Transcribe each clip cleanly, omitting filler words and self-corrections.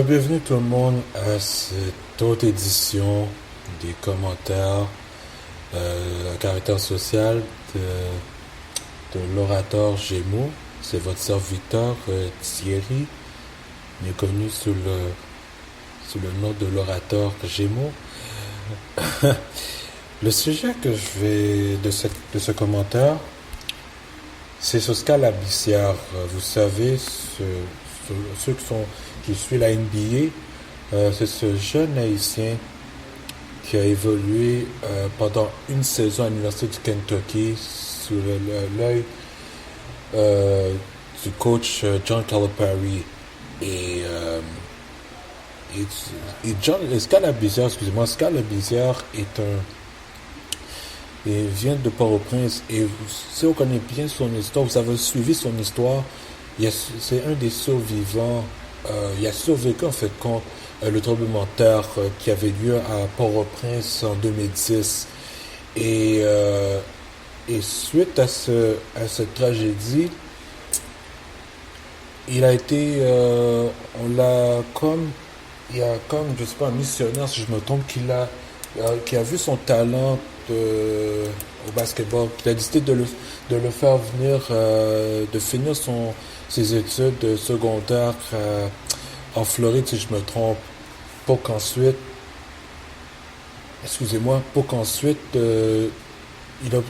Bienvenue tout le monde à cette autre édition des commentaires à caractère social de l'orateur Gémeaux. C'est votre serviteur Thierry, mieux connu sous le nom de l'orateur Gémeaux. Le sujet que je vais de ce commentaire, c'est sur Skal Labissière. Vous savez, ceux qui suivent la NBA, c'est ce jeune haïtien qui a évolué pendant une saison à l'Université du Kentucky sous l'œil du coach John Calipari. Et Skal Labissière, Skal Labissière vient de Port-au-Prince, et si on connaît bien son histoire, vous avez suivi son histoire, c'est un des survivants. Il a survécu en fait contre le tremblement de terre qui avait lieu à Port-au-Prince en 2010. Et suite à cette tragédie, il a été, il y a comme, je sais pas, un missionnaire, si je me trompe, qui a vu son talent au basketball, qui a décidé de le faire venir, de finir ses études secondaires en Floride, si je me trompe, pour qu'ensuite, il va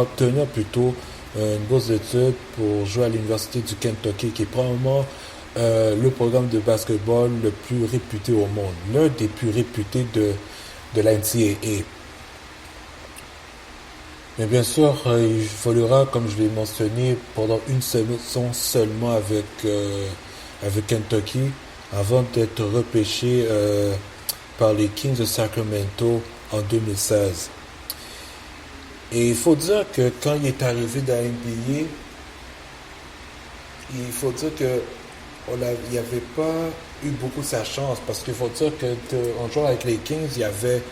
obtenir plutôt une bourse d'études pour jouer à l'Université du Kentucky, qui est probablement le programme de basketball le plus réputé au monde, l'un des plus réputés de la NCAA. Mais bien sûr, il évoluera, comme je l'ai mentionné, pendant une saison seulement avec Kentucky, avant d'être repêché par les Kings de Sacramento en 2016. Et il faut dire que quand il est arrivé dans la NBA, il faut dire que il n'y avait pas eu beaucoup sa chance, parce qu'il faut dire qu'en jouant avec les Kings, il y avait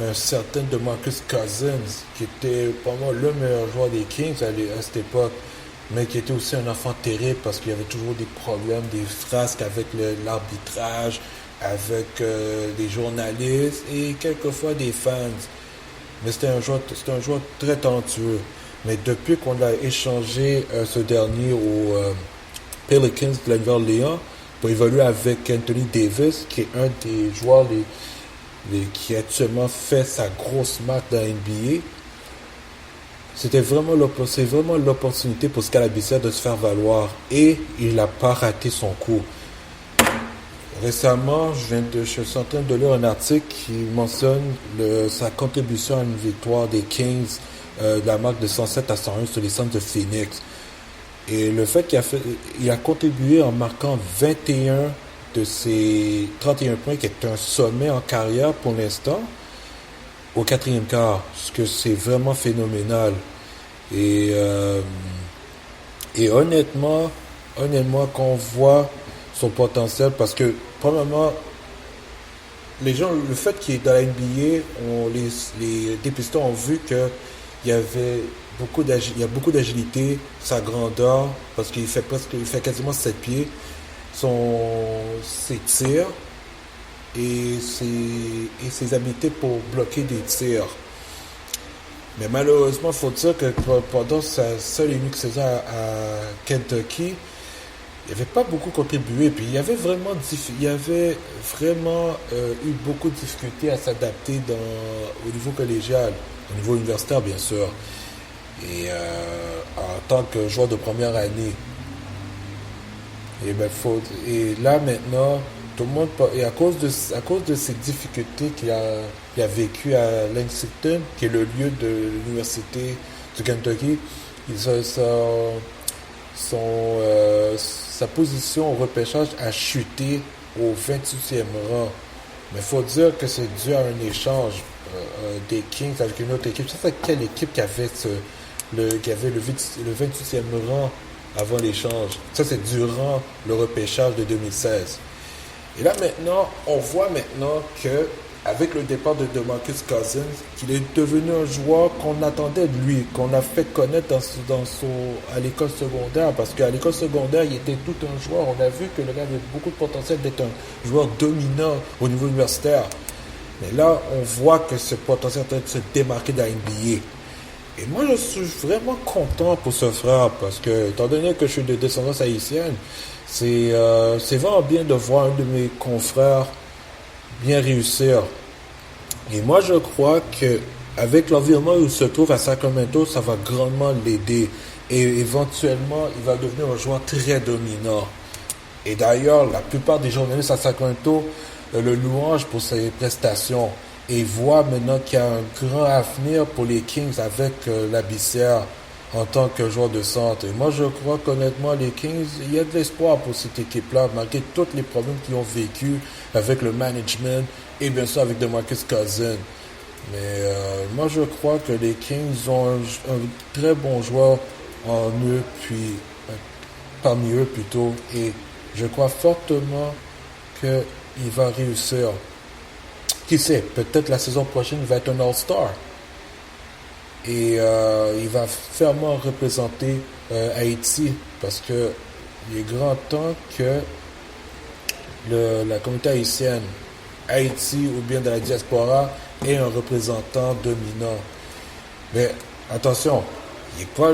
un certain DeMarcus Cousins, qui était probablement le meilleur joueur des Kings à cette époque, mais qui était aussi un enfant terrible parce qu'il y avait toujours des problèmes, des frasques avec l'arbitrage, avec des journalistes et quelquefois des fans. Mais c'était un joueur très talentueux. Mais depuis qu'on a échangé ce dernier aux Pelicans de la Nouvelle-Orléans pour évoluer avec Anthony Davis, qui est un des joueurs qui actuellement fait sa grosse marque dans la NBA, c'est vraiment l'opportunité pour Skal Labissière de se faire valoir, et il n'a pas raté son coup. Récemment, je suis en train de lire un article qui mentionne sa contribution à une victoire des Kings de la marque de 107-101 sur les Suns de Phoenix. Et le fait qu'il a contribué en marquant 21 de ses 31 points, qui est un sommet en carrière pour l'instant, au quatrième quart, ce que c'est vraiment phénoménal. Et honnêtement, qu'on voit son potentiel, parce que premièrement, les gens, le fait qu'il est dans la NBA, les dépisteurs ont vu que il y a beaucoup d'agilité, sa grandeur, parce qu'il fait quasiment 7 pieds, ses tirs et ses habiletés pour bloquer des tirs. Mais malheureusement, il faut dire que pendant sa seule et unique saison à Kentucky, il n'avait pas beaucoup contribué. Puis il y avait vraiment eu beaucoup de difficultés à s'adapter au niveau collégial, au niveau universitaire bien sûr, et en tant que joueur de première année. Et là maintenant, tout le monde, et à cause de ces difficultés qu'il a vécues à Lexington, qui est le lieu de l'université du Kentucky, sa position au repêchage a chuté au 28e rang. Mais il faut dire que c'est dû à un échange des Kings avec une autre équipe. C'est quelle équipe qui avait le 28e rang avant l'échange? Ça, c'est durant le repêchage de 2016. Et là, maintenant, on voit maintenant que avec le départ de DeMarcus Cousins, qu'il est devenu un joueur qu'on attendait de lui, qu'on a fait connaître à l'école secondaire, parce qu'à l'école secondaire, il était tout un joueur. On a vu que le gars avait beaucoup de potentiel d'être un joueur dominant au niveau universitaire. Mais là, on voit que ce potentiel est en train de se démarquer dans la NBA. Et moi, je suis vraiment content pour ce frère, parce que, étant donné que je suis de descendance haïtienne, c'est vraiment bien de voir un de mes confrères bien réussir. Et moi, je crois que avec l'environnement où il se trouve à Sacramento, ça va grandement l'aider. Et éventuellement, il va devenir un joueur très dominant. Et d'ailleurs, la plupart des journalistes à Sacramento le louange pour ses prestations. Et voit maintenant qu'il y a un grand avenir pour les Kings avec Labissière en tant que joueur de centre. Et moi, je crois qu'honnêtement, les Kings, il y a de l'espoir pour cette équipe-là, malgré tous les problèmes qu'ils ont vécu avec le management et bien sûr avec DeMarcus Cousins. Mais moi, je crois que les Kings ont un très bon joueur en eux, puis parmi eux plutôt. Et je crois fortement qu'il va réussir. Qui sait, peut-être la saison prochaine, il va être un All-Star. Et il va fermement représenter Haïti, parce que il est grand temps que la communauté haïtienne, Haïti ou bien de la diaspora, ait un représentant dominant. Mais attention,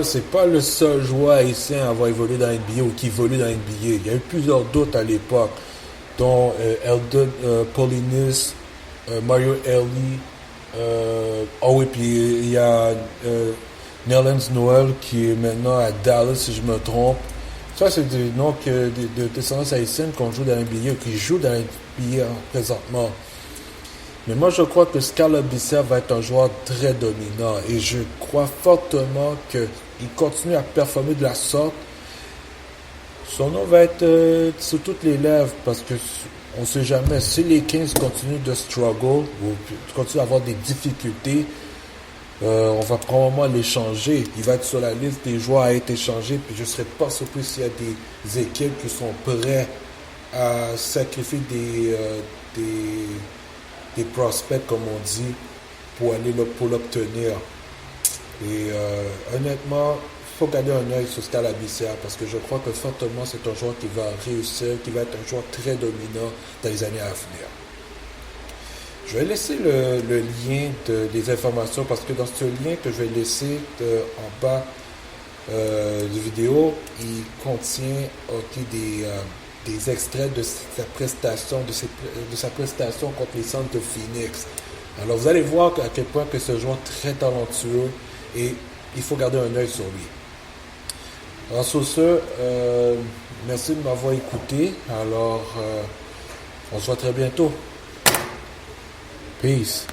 c'est pas le seul joueur haïtien à avoir évolué dans l'NBA ou qui évolue dans l'NBA. Il y a eu plusieurs d'autres à l'époque, dont Eldon Polinis, Mario Elie, oui, puis il y a Nerlens Noel qui est maintenant à Dallas, si je me trompe. Ça, c'est des noms de descendance haïtienne qu'on joue dans l'NBA, qui jouent dans l'NBA présentement. Mais moi, je crois que Skal Labissière va être un joueur très dominant. Et je crois fortement qu'il continue à performer de la sorte. Son nom va être sur toutes les lèvres, parce que on ne sait jamais. Si les Kings continuent de struggle ou continuent à avoir des difficultés, on va probablement l'échanger. Il va être sur la liste des joueurs à être échangés. Puis je ne serais pas surpris s'il y a des équipes qui sont prêtes à sacrifier des prospects, comme on dit, pour l'obtenir. Et honnêtement, il faut garder un œil sur Skal Labissière, parce que je crois que fortement c'est un joueur qui va réussir, qui va être un joueur très dominant dans les années à venir. Je vais laisser le lien des informations, parce que dans ce lien que je vais laisser en bas de vidéo, il contient des extraits de sa prestation, de sa prestation contre les Suns de Phoenix. Alors vous allez voir à quel point que ce joueur est très talentueux et il faut garder un œil sur lui. Alors sur ce, merci de m'avoir écouté. Alors, on se voit très bientôt. Peace.